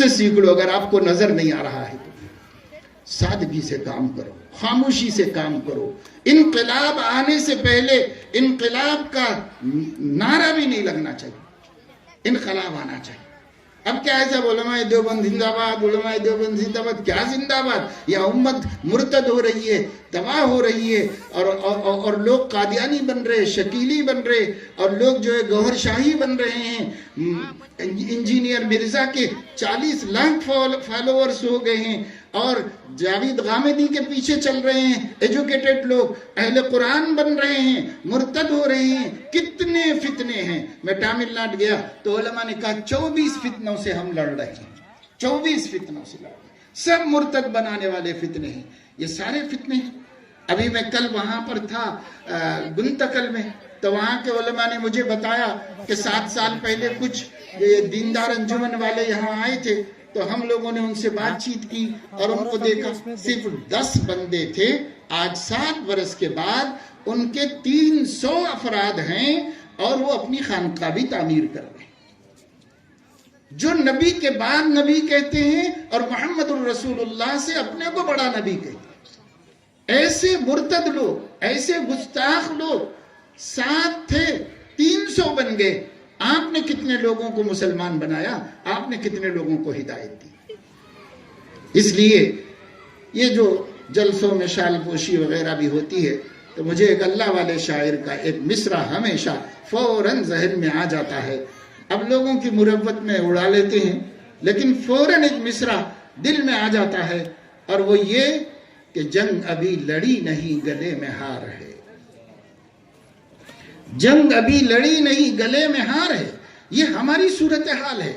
से सीख लो अगर आपको नजर नहीं आ रहा है तो। सादगी से काम करो, खामोशी से काम करो। इनकलाब आने से पहले इनकलाब का नारा भी नहीं लगना चाहिए, इनकलाब आना चाहिए। अब क्या है, सब उलमाए देवबंद जिंदाबाद, उलमाए देवबंद जिंदाबाद, क्या जिंदाबाद? या उम्मत मुर्तद हो रही है, तबाह हो रही है, और लोग कादियानी बन रहे, शकीली बन रहे, और लोग जो है गौहर शाही बन रहे हैं। इंजीनियर मिर्जा के 40 लाख फॉलोअर्स हो गए हैं, और जावेद गामिदी के पीछे चल रहे हैं एजुकेटेड लोग, अहले कुरान बन रहे हैं, मुर्तद हो रहे हैं। कितने फितने हैं। मैं तमिलनाडु गया तो उलमा ने कहा 24 फितनों से हम लड़ रहे हैं, 24 फितनों से लड़ रहे हैं, सब मुर्तद बनाने वाले फितने हैं, ये सारे फितने हैं। अभी मैं कल वहां पर था गुंतकल में, तो वहां के उलमा ने मुझे बताया कि 7 साल पहले कुछ ये दीनदार अंजुमन वाले यहाँ आए थे, तो हम लोगों ने उनसे बातचीत की और उनको देखा, सिर्फ 10 बंदे थे। आज 7 बरस के बाद उनके 300 अफराद हैं और वो अपनी खानका भी तामीर कर रहे हैं। जो नबी के बाद नबी कहते हैं और मोहम्मदुर रसूलुल्लाह से अपने को बड़ा नबी कहते हैं। ऐसे मुर्तद लोग, ऐसे गुस्ताख लोग 7 थे, 300 बन गए। आपने कितने लोगों को मुसलमान बनाया, आपने कितने लोगों को हिदायत दी। इसलिए ये जो जलसों में शाल पोशी वगैरह भी होती है, तो मुझे एक अल्लाह वाले शायर का एक मिसरा हमेशा फौरन ज़हन में आ जाता है। अब लोगों की मुरब्बत में उड़ा लेते हैं, लेकिन फौरन एक मिसरा दिल में आ जाता है, और वो ये कि जंग अभी लड़ी नहीं, गले में हार है। जंग अभी लड़ी नहीं, गले में हार है। ये हमारी सूरत हाल है।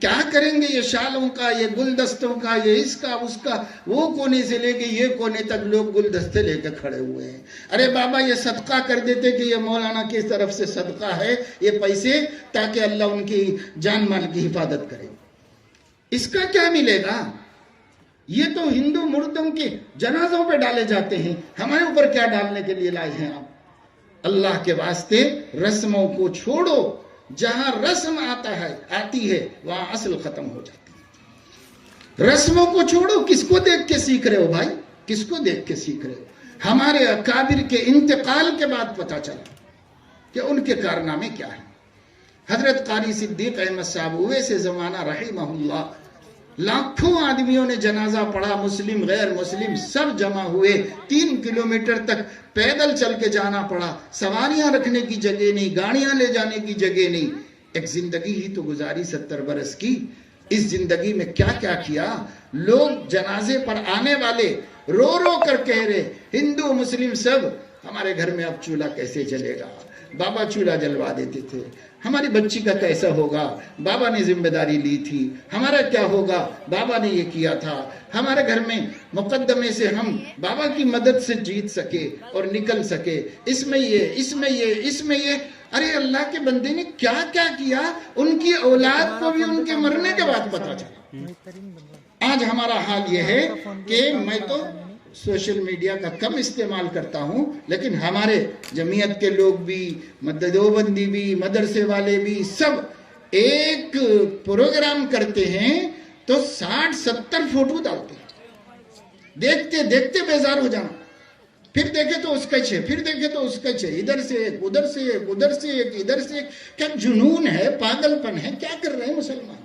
क्या करेंगे ये शालों का, ये गुलदस्तों का, ये इसका उसका, वो कोने से लेके ये कोने तक लोग गुलदस्ते लेके खड़े हुए हैं। अरे बाबा, ये सदका कर देते कि ये मौलाना की तरफ से सदका है, ये पैसे, ताकि अल्लाह उनकी जान माल की हिफाजत करे। इसका क्या मिलेगा? ये तो हिंदू मुर्दों के जनाजों पे डाले जाते हैं, हमारे ऊपर क्या डालने के लिए लाए हैं आप? अल्लाह के वास्ते रस्मों को छोड़ो। जहां रस्म आती है वहां असल खत्म हो जाती है। रस्मों को छोड़ो। किसको देख के सीख रहे हो भाई? किसको देख के सीख रहे हो? हमारे अकाबिर के इंतकाल के बाद पता चला कि उनके कारनामे क्या है। हजरत कारी सिद्दीक अहमद साहब वैसे जमाना रहीमहुल्लाह, लाखों आदमियों ने जनाजा पढ़ा, मुस्लिम गैर मुस्लिम सब जमा हुए। 3 किलोमीटर तक पैदल चल के जाना पड़ा, सवारियां रखने की जगह नहीं, गाड़ियां ले जाने की जगह नहीं। एक जिंदगी ही तो गुजारी 70 बरस की। इस जिंदगी में क्या क्या किया। लोग जनाजे पर आने वाले रो रो कर कह रहे, हिंदू मुस्लिम सब, हमारे घर में अब चूल्हा कैसे जलेगा? बाबा चूल्हा जलवा देते थे। हमारी बच्ची का कैसा होगा? बाबा ने जिम्मेदारी ली थी। हमारा क्या होगा? बाबा ने ये किया था। हमारे घर में मुकद्दमे से हम बाबा की मदद से जीत सके और निकल सके। इसमें ये, इसमें ये, इसमें ये। अरे अल्लाह के बंदे ने क्या क्या किया, उनकी औलाद को भी उनके मरने के बाद पता चला। आज हमारा हाल ये है कि मैं तो सोशल मीडिया का कम इस्तेमाल करता हूं, लेकिन हमारे जमीयत के लोग भी, देवबंदी भी, मदरसे वाले भी, सब एक प्रोग्राम करते हैं तो 60-70 फोटो डालते हैं। देखते देखते बेजार हो जाना। फिर देखे तो उसका है, फिर देखे तो उसका है, इधर से एक, उधर से एक, उधर से एक, इधर से एक। क्या जुनून है, पागलपन है? क्या कर रहे हैं मुसलमान?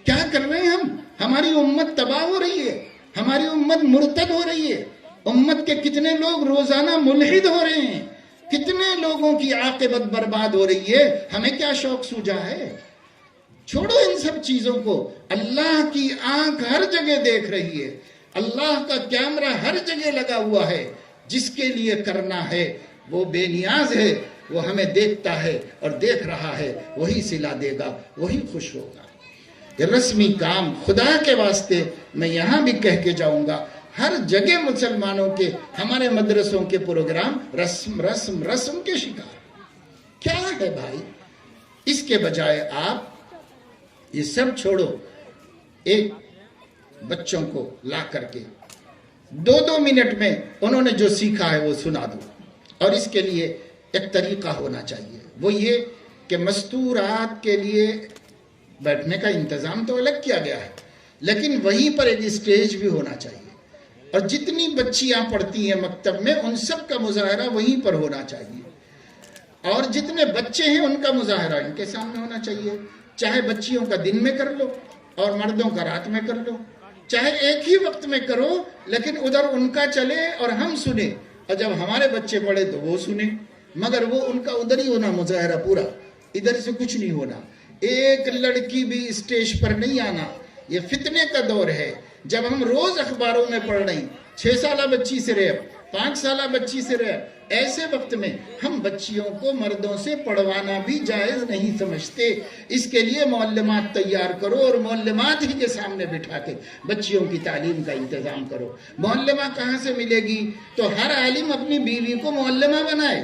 क्या कर रहे हैं हम? हमारी उम्मत तबाह हो रही है, हमारी उम्मत मुर्तद हो रही है। उम्मत के कितने लोग रोजाना मुल्हिद हो रहे हैं, कितने लोगों की आकिबत बर्बाद हो रही है। हमें क्या शौक सूझा है? छोड़ो इन सब चीजों को। अल्लाह की आंख हर जगह देख रही है, अल्लाह का कैमरा हर जगह लगा हुआ है। जिसके लिए करना है वो बेनियाज है, वो हमें देखता है और देख रहा है, वही सिला देगा, वही खुश होगा। ये रस्मी काम खुदा के वास्ते मैं यहां भी कह के जाऊंगा, हर जगह मुसलमानों के, हमारे मदरसों के प्रोग्राम रस्म रस्म रस्म के शिकार। क्या है भाई? इसके बजाय आप ये सब छोड़ो, एक बच्चों को ला करके 2-2 मिनट में उन्होंने जो सीखा है वो सुना दो। और इसके लिए एक तरीका होना चाहिए, वो ये कि मस्तूरात के लिए बैठने का इंतजाम तो अलग किया गया है, لیکن وہیں پر ایک اسٹیج بھی ہونا چاہیے، اور جتنی بچیاں پڑھتی ہیں مکتب میں ان سب کا مظاہرہ وہیں پر ہونا چاہیے، اور جتنے بچے ہیں ان کا مظاہرہ ان کے سامنے ہونا چاہیے، چاہے بچیوں کا دن میں کر لو اور مردوں کا رات میں کر لو، چاہے ایک ہی وقت میں کرو، لیکن ادھر ان کا چلے اور ہم سنیں، اور جب ہمارے بچے پڑھے تو وہ سنیں، مگر وہ ان کا ادھر ہی ہونا مظاہرہ پورا، ادھر سے کچھ نہیں ہونا۔ ایک لڑکی بھی اسٹیج پر نہیں آنا، یہ فتنے کا دور ہے۔ جب ہم روز اخباروں میں پڑھ رہے ہیں 6 سالہ بچی سے ریپ، 5 سالہ بچی سے ریپ، ایسے وقت میں ہم بچیوں کو مردوں سے پڑھوانا بھی جائز نہیں سمجھتے۔ اس کے لیے معلمات تیار کرو اور معلمات ہی کے سامنے بٹھا کے بچیوں کی تعلیم کا انتظام کرو۔ معلمہ کہاں سے ملے گی؟ تو ہر عالم اپنی بیوی کو معلمہ بنائے۔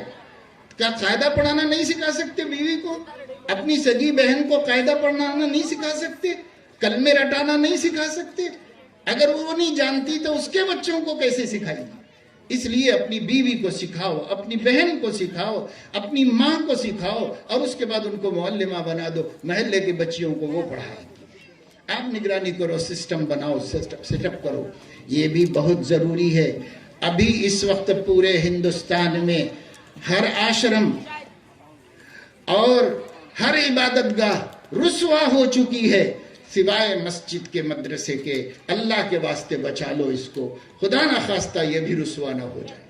کیا قاعدہ پڑھانا نہیں سکھا سکتے بیوی کو؟ اپنی سگی بہن کو قاعدہ پڑھانا نہیں سکھا سکتے؟ کلمے رٹانا نہیں سکھا سکتے؟ اگر وہ نہیں جانتی تو اس کے بچوں کو کیسے سکھائے گی؟ اس لیے اپنی بیوی کو سکھاؤ، اپنی بہن کو سکھاؤ، اپنی ماں کو سکھاؤ، اور اس کے بعد ان کو معلمہ بنا دو، محلے کی بچیوں کو وہ پڑھائیں۔ آپ نگرانی کرو، سسٹم بناؤ، سیٹ اپ کرو، یہ بھی بہت ضروری ہے۔ ابھی اس وقت پورے ہندوستان میں ہر آشرم اور ہر عبادت گاہ رسوا ہو چکی ہے، سوائے مسجد کے، مدرسے کے۔ اللہ کے واسطے بچا لو اس کو، خدا نخواستہ یہ بھی رسوا نہ ہو جائے۔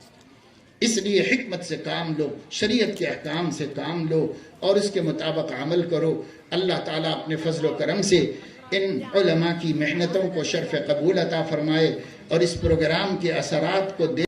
اس لیے حکمت سے کام لو، شریعت کے احکام سے کام لو اور اس کے مطابق عمل کرو۔ اللہ تعالیٰ اپنے فضل و کرم سے ان علماء کی محنتوں کو شرف قبول عطا فرمائے اور اس پروگرام کے اثرات کو دے